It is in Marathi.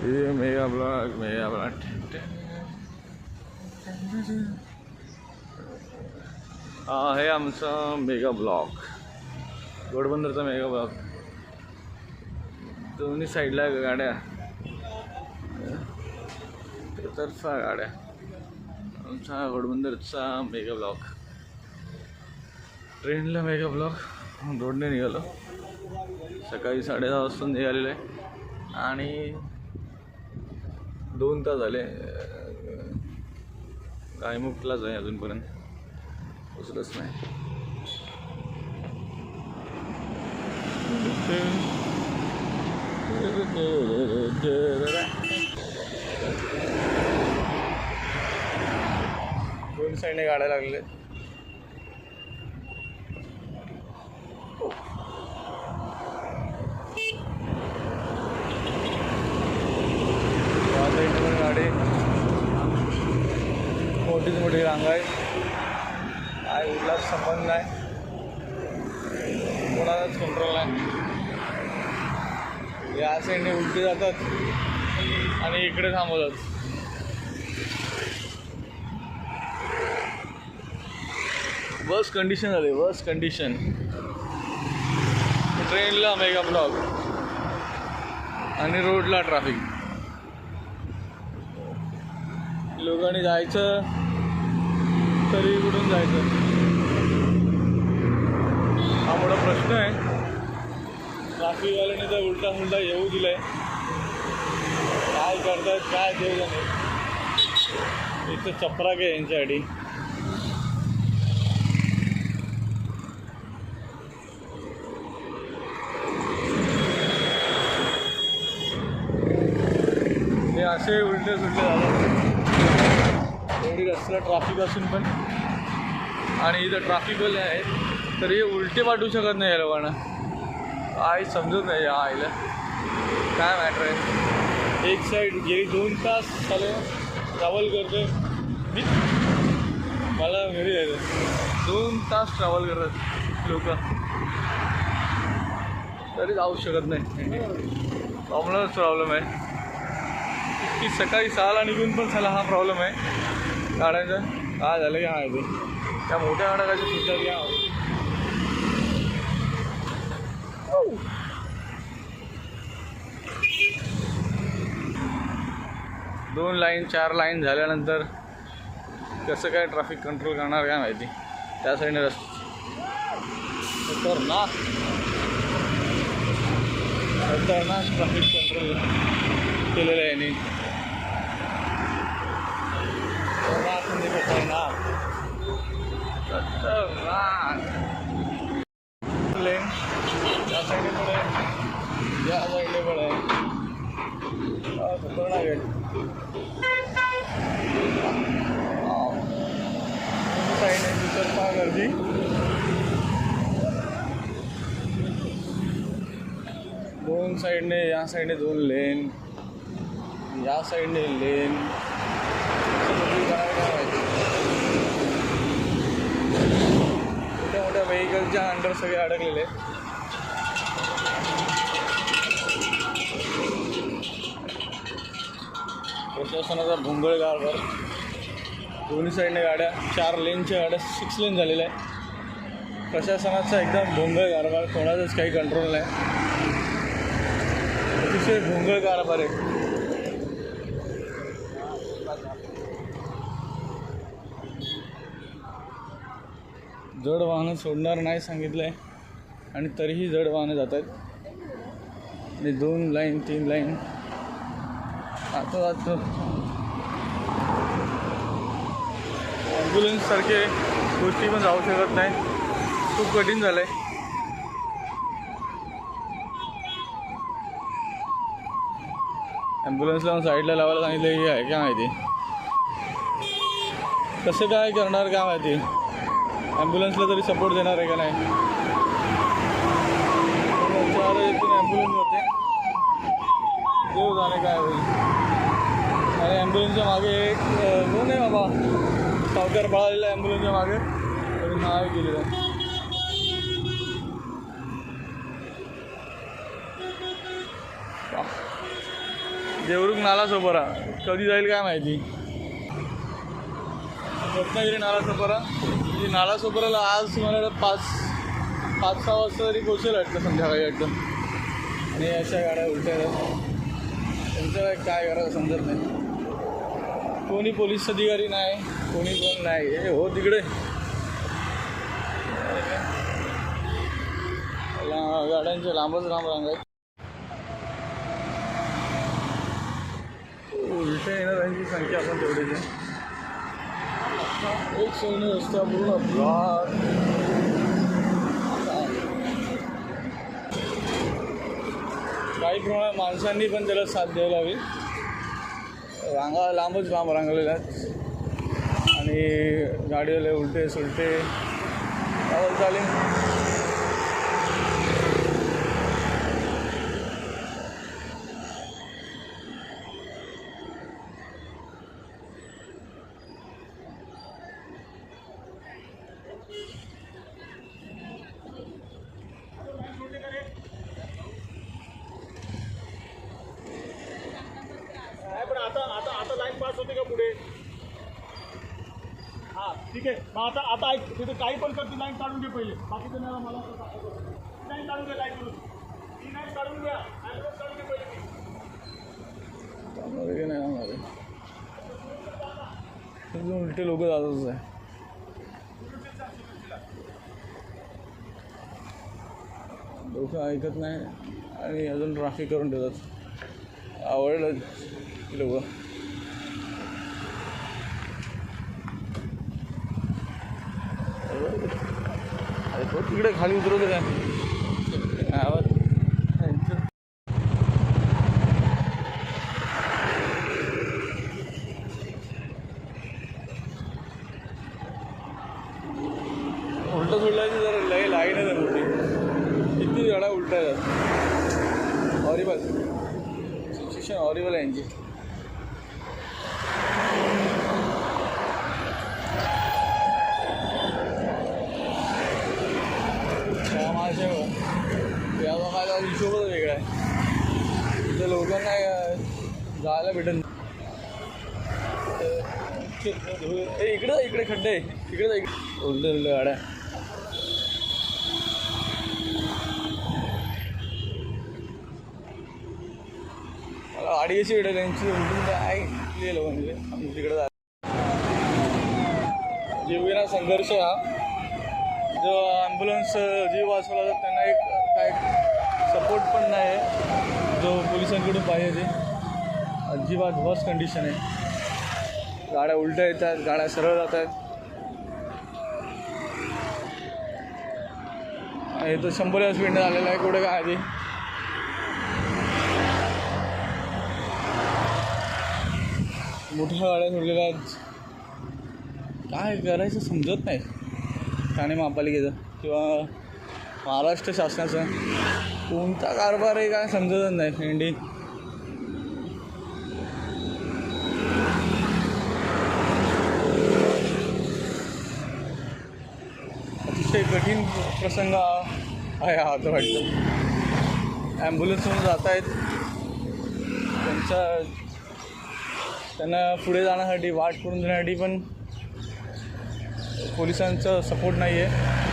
ये मेगा ब्लॉग हा आहे आमचा मेगा ब्लॉग, घोडबंदरचा मेगा ब्लॉग. दोन्ही साईडला गाड्या, तर्फा गाड्या. आमचा घोडबंदरचा मेगा ब्लॉग. ट्रेनला मेगा ब्लॉग रोडने निघालो. सकाळी 10:30 वाजता निघालेलं आहे आणि 2 तास झाले. गायमुखलाच आहे, अजूनपर्यंत पोचलंच नाही. दोन साईडने गाड्या लागले. गाडी मोठीच मोठी रांग आहे. काय कुठलाच संबंध नाही, कोणालाच कंट्रोल नाही. या साईडने उलटे जातात आणि इकडे थांबवतात. बस कंडिशन झाली, बस कंडिशन. ट्रेनला मेगा ब्लॉक आणि रोडला ट्रॅफिक. लोकांनी जायचं तरी कुठून जायचं, हा मोठा प्रश्न आहे. ट्रॅफिकवाल्याने तर उलटा येऊ दिलाय. काय करतात काय देऊ जाणे. इथं चपराक आहे यांच्यासाठी. हे असे उलटे सुलटे झाले. एवढी रस्त्याला ट्रॅफिक असून पण, आणि इथं ट्रॅफिकवाले आहेत तरी उलटे पाठवू शकत नाही या लोकांना. काय समजत नाही या आईला काय मॅटर आहे. एक साईड गेली 2 तास चालू ट्रॅव्हल करतो मी, मला घरी यायचं. 2 तास ट्रॅव्हल करतात लोक तरी जाऊ शकत नाही. प्रॉब्लेम आहे की सकाळी 6ला निघून पण चला हा प्रॉब्लेम आहे गाड्यांचा. काय झालं की हा ते त्या मोठ्या गाड्या कशा सुद्धा घ्या. 2 लाईन 4 लाईन झाल्यानंतर कसं काय ट्रॅफिक कंट्रोल करणार काय माहिती. त्या साईडने खतरनाक ट्रॅफिक कंट्रोल केलेलं आहे यांनी. लेन या साईडने पण आहे, या साईडने पण आहे. खतरनाक आहे. साईडने दुतर्फा गर्दी. दोन साईडने, या साईडने 2 लेन, या साईडने लेन. मोठ्या मोठ्या व्हेकलच्या अंडर सगळे अडकलेले. प्रशासनाचा भोंगळ कारभार. दोन्ही साईडने गाड्या, 4 लेनच्या गाड्या 6 लेन झालेल्या आहे. प्रशासनाचा एकदम भोंगळ कारभार, कोणाचाच काही कंट्रोल नाही. अतिशय भोंगळ कारभार आहे. जड वाहनं सोडणार नाही सांगितलं आहे आणि तरीही जड वाहनं जात आहेत. आणि 2 लाईन 3 लाईन आता ॲम्ब्युलन्ससारखे गोष्टी पण जाऊ शकत नाही. खूप कठीण झालं आहे. ॲम्ब्युलन्सला साईडला लावायला सांगितलं की आहे काय माहिती. कसं काय करणार काय माहिती. ॲम्ब्युलन्सला तरी सपोर्ट देणार आहे का नाही. ॲम्ब्युलन्स होते देव जाणे काय होईल. आणि ॲम्ब्युलन्सच्या मागे एक कोण आहे बाबा, सावकार पळालेला ॲम्ब्युलन्सच्या मागे तरी नाव गेलेलं आहे. देवरुख नाला सोपारा कधी जाईल काय माहिती. रत्नागिरी नाला सोपारा म्हणजे नाला सोपाराला आज मला 5-6 वाजता तरी पोचेल वाटतं संध्याकाळी वाटतं. आणि अशा गाड्या उलट्या त्यांचं काय करायचं समजत नाही. कोणी पोलीस अधिकारी नाही, कोणी कोण नाही. हे हो तिकडे गाड्यांच्या लांबच लांब रांग आहेत. उलट्या येणाऱ्यांची संख्या आपण तेवढीच आहे. एक सोयीने रस्ता पूर्ण अपघात. काही प्रमाणात माणसांनी पण त्याला साथ द्यायला हवी. रांगा लांबच लांब रांगलेल्या आहेत आणि गाडीवाले उलटे सुलटे त्यावर चालेल. आता लाईन पास होते का पुढे? हां ठीक आहे. मग आता ऐक, तिथे काही पण कर, ती लाईन काढून घे पहिले. बाकीचं नाही मला लाईन काढून घे, लाईन करून ती लाईन काढून घ्या. ॲम्ब्युलन्स काढून घे पहिले. उलटे लोक जातच आहे. लोक ऐकत नाही आणि अजून ट्रॅफिक करून ठेवतात. आवडलं लोक. तिकडे खाली उतरवते काय आवाज. उलट सोडल्याची जरा लाईन आहे मोठी. किती गाड्या उलट्या आहेत. हॉरिबल सिच्युएशन, हॉरिबल आहे यांची. या बघायला हिशोबच वेगळा आहे. तिथं लोकांना जायला भेटत नाही. इकडे खड्डे आहे. इकडे उलटे गाड्या. मला गाडी कशी भेटेल यांची उलटून काय लोकांनी तिकडे जा. जीवघेणा संघर्ष हा जो ॲम्ब्युलन्स जीव वाचवला तर त्यांना एक काय सपोर्ट पण नाही आहे जो पोलिसांकडून पाहिजे. ते अजिबात वर्स्ट कंडिशन आहे. गाड्या उलट्या येतात, गाड्या सरळ जात आहेत. हे तर 100 स्पीडने आलेलं आहे. कुठे काय आधी मोठ्या गाड्या सोडलेल्या आहेत. काय करायचं समजत नाही. ठाणे महापालिकेचं किंवा महाराष्ट्र शासनाचा कोणता कारभार आहे काय समजतच नाही. इंडी अतिशय कठीण प्रसंग आहे हा असं वाटतं. ॲम्ब्युलन्समधून जात आहेत. त्यांना पुढे जाण्यासाठी वाट करून देण्यासाठी पण पोलिसांचा सपोर्ट नाही आहे.